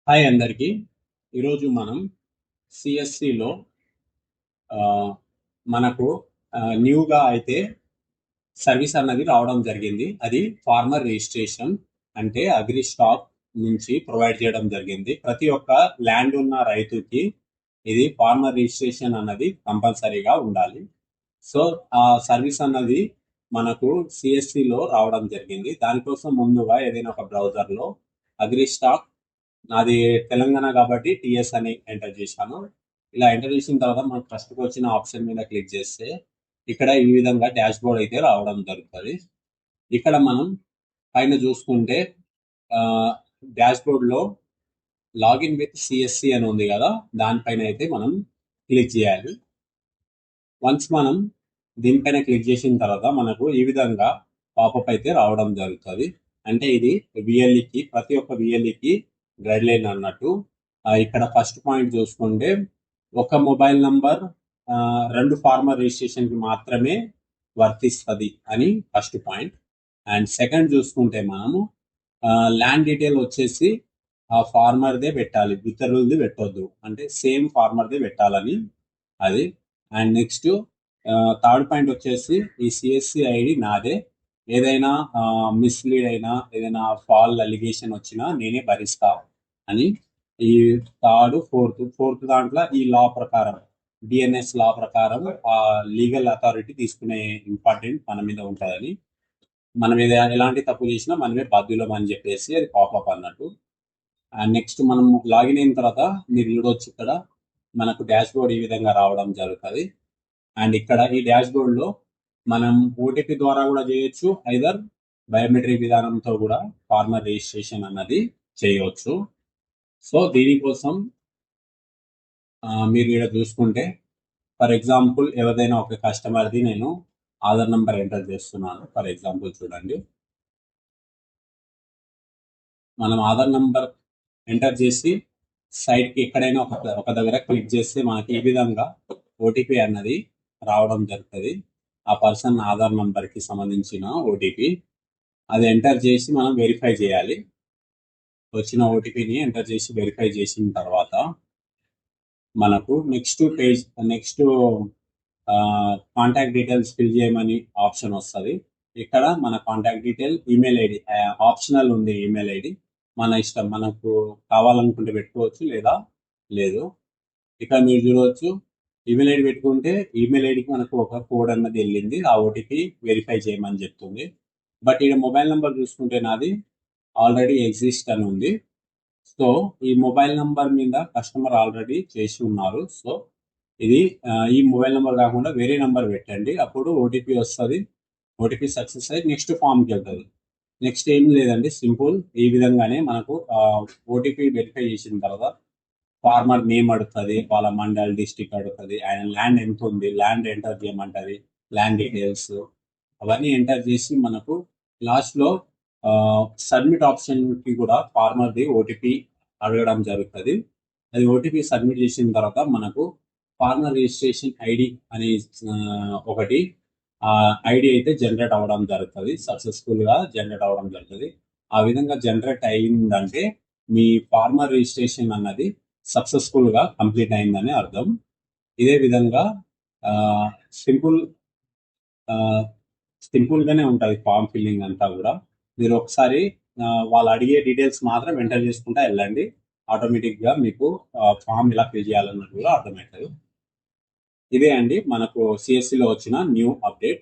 Hi అందరికీ. ఈరోజు మనం సిఎస్సిలో మనకు న్యూగా అయితే సర్వీస్ అన్నది రావడం జరిగింది. అది ఫార్మర్ రిజిస్ట్రేషన్ అంటే అగ్రి స్టాక్ నుంచి ప్రొవైడ్ చేయడం జరిగింది. ప్రతి ఒక్క ల్యాండ్ ఉన్న రైతుకి ఇది ఫార్మర్ రిజిస్ట్రేషన్ అన్నది కంపల్సరీగా ఉండాలి. సో ఆ సర్వీస్ అన్నది మనకు సిఎస్సిలో రావడం జరిగింది. దానికోసం ముందుగా ఏదైనా ఒక బ్రౌజర్లో అగ్రి స్టాక్, నాది తెలంగాణ కాబట్టి టిఎస్ అని ఎంటర్ చేశాను. ఇలా ఎంటర్ చేసిన తర్వాత మనకు ఫస్ట్కి వచ్చిన ఆప్షన్ మీద క్లిక్ చేస్తే ఇక్కడ ఈ విధంగా డాష్ బోర్డ్ అయితే రావడం జరుగుతుంది. ఇక్కడ మనం పైన చూసుకుంటే డాష్ బోర్డ్లో లాగిన్ విత్ సిఎస్సి అని ఉంది కదా, దానిపైన అయితే మనం క్లిక్ చేయాలి. వన్స్ మనం దీనిపైన క్లిక్ చేసిన తర్వాత మనకు ఈ విధంగా పాపప్ అయితే రావడం జరుగుతుంది. అంటే ఇది విఎల్ఈకి, ప్రతి ఒక్క విఎల్ఈకి గైడ్ లైన్ అన్నట్టు. ఇక్కడ ఫస్ట్ పాయింట్ చూసుకుంటే ఒక మొబైల్ నంబర్ 2 ఫార్మర్ రిజిస్ట్రేషన్కి మాత్రమే వర్తిస్తుంది అని ఫస్ట్ పాయింట్. అండ్ సెకండ్ చూసుకుంటే మనము ల్యాండ్ డీటెయిల్ వచ్చేసి ఆ ఫార్మర్దే పెట్టాలి, ఇతరులది పెట్టొద్దు, అంటే సేమ్ ఫార్మర్దే పెట్టాలని అది. అండ్ నెక్స్ట్ థర్డ్ పాయింట్ వచ్చేసి ఈ సిఎస్సి ఐడి నాదే, ఏదైనా మిస్లీడ్ అయినా ఏదైనా ఫాల్ అలిగేషన్ వచ్చినా నేనే భరిస్తా అని. ఈ ఫోర్త్ దాంట్లో ఈ లా ప్రకారం, డిఎన్ఎస్ లా ప్రకారం ఆ లీగల్ అథారిటీ తీసుకునే ఇంపార్టెంట్ మన మీద ఉంటుందని, మన మీద ఎలాంటి తప్పు చేసినా మనమే బాధ్యులం అని చెప్పేసి అది పాపప్ అన్నట్టు. అండ్ నెక్స్ట్ మనం లాగిన్ అయిన తర్వాత మీరు చూడవచ్చు, ఇక్కడ మనకు డాష్ బోర్డ్ ఈ విధంగా రావడం జరుగుతుంది. అండ్ ఇక్కడ ఈ డాష్ బోర్డ్లో మనం ఓటీపీ ద్వారా కూడా చేయొచ్చు, ఐదర్ బయోమెట్రిక్ విధానంతో కూడా ఫార్మర్ రిజిస్ట్రేషన్ అన్నది చేయవచ్చు. సో దీనికోసం మీరు ఇక్కడ చూసుకుంటే, ఫర్ ఎగ్జాంపుల్ ఎవరైనా ఒక కస్టమర్ది నేను ఆధార్ నంబర్ ఎంటర్ చేస్తున్నాను. ఫర్ ఎగ్జాంపుల్ చూడండి, మనం ఆధార్ నంబర్ ఎంటర్ చేసి సైడ్కి ఎక్కడైనా ఒక దగ్గర క్లిక్ చేస్తే మనకి ఈ విధంగా ఓటీపీ అన్నది రావడం జరుగుతుంది. ఆ పర్సన్ ఆధార్ నంబర్కి సంబంధించిన ఓటీపీ అది ఎంటర్ చేసి మనం వెరిఫై చేయాలి. వచ్చిన ఓటీపీని ఎంటర్ చేసి వెరిఫై చేసిన తర్వాత మనకు నెక్స్ట్ కాంటాక్ట్ డీటెయిల్స్ ఫిల్ చేయమని ఆప్షన్ వస్తుంది. ఇక్కడ మన contact detail, email ID optional ఉంది. ఈమెయిల్ ఐడి మన ఇష్టం, మనకు కావాలనుకుంటే పెట్టుకోవచ్చు లేదా లేదు. ఇక్కడ మీరు చూడవచ్చు, ఈమెయిల్ ఐడి పెట్టుకుంటే ఈమెయిల్ ఐడికి మనకు ఒక కోడ్ అన్నది వెళ్ళింది, ఆ ఓటీపీ వెరిఫై చేయమని చెప్తుంది. బట్ ఇక్కడ మొబైల్ నెంబర్ చూసుకుంటే నాది ఆల్రెడీ ఎగ్జిస్ట్ అని ఉంది. సో ఈ మొబైల్ నంబర్ మీద కస్టమర్ ఆల్రెడీ చేసి ఉన్నారు. సో ఇది ఈ మొబైల్ నెంబర్ కాకుండా వేరే నెంబర్ పెట్టండి, అప్పుడు ఓటీపీ వస్తుంది. ఓటీపీ సక్సెస్ అయ్యి నెక్స్ట్ ఫామ్కి వెళ్తుంది. నెక్స్ట్ ఏం లేదండి, సింపుల్. ఈ విధంగానే మనకు ఓటీపీ వెరిఫై చేసిన తర్వాత ఫార్మర్ నేమ్ అడుగుతుంది, వాళ్ళ మండల్, డిస్టిక్ అడుగుతుంది, ఆయన ల్యాండ్ ఎంత ఉంది, ల్యాండ్ ఎంటర్ చేయమంటుంది, ల్యాండ్ డీటెయిల్స్ అవన్నీ ఎంటర్ చేసి మనకు లాస్ట్లో సబ్మిట్ ఆప్షన్కి కూడా ఫార్మర్ది ఓటీపీ అడగడం జరుగుతుంది. అది ఓటీపీ సబ్మిట్ చేసిన తర్వాత మనకు ఫార్మర్ రిజిస్ట్రేషన్ ఐడి అని ఒకటి ఐడి అయితే జనరేట్ అవ్వడం జరుగుతుంది, సక్సెస్ఫుల్గా జనరేట్ అవ్వడం జరుగుతుంది. ఆ విధంగా జనరేట్ అయిందంటే మీ ఫార్మర్ రిజిస్ట్రేషన్ అన్నది సక్సెస్ఫుల్గా కంప్లీట్ అయిందని అర్థం. ఇదే విధంగా సింపుల్ సింపుల్గానే ఉంటుంది ఫామ్ ఫిల్లింగ్ అంతా కూడా. మీరు ఒకసారి వాళ్ళు అడిగే డీటెయిల్స్ మాత్రం ఎంటర్ చేసుకుంటా వెళ్ళండి, ఆటోమేటిక్గా మీకు ఫామ్ ఎలా ఫిల్ చేయాలన్నట్టు కూడా అర్థమవుతుంది. ఇదే అండి మనకు సిఎస్సిలో వచ్చిన న్యూ అప్డేట్.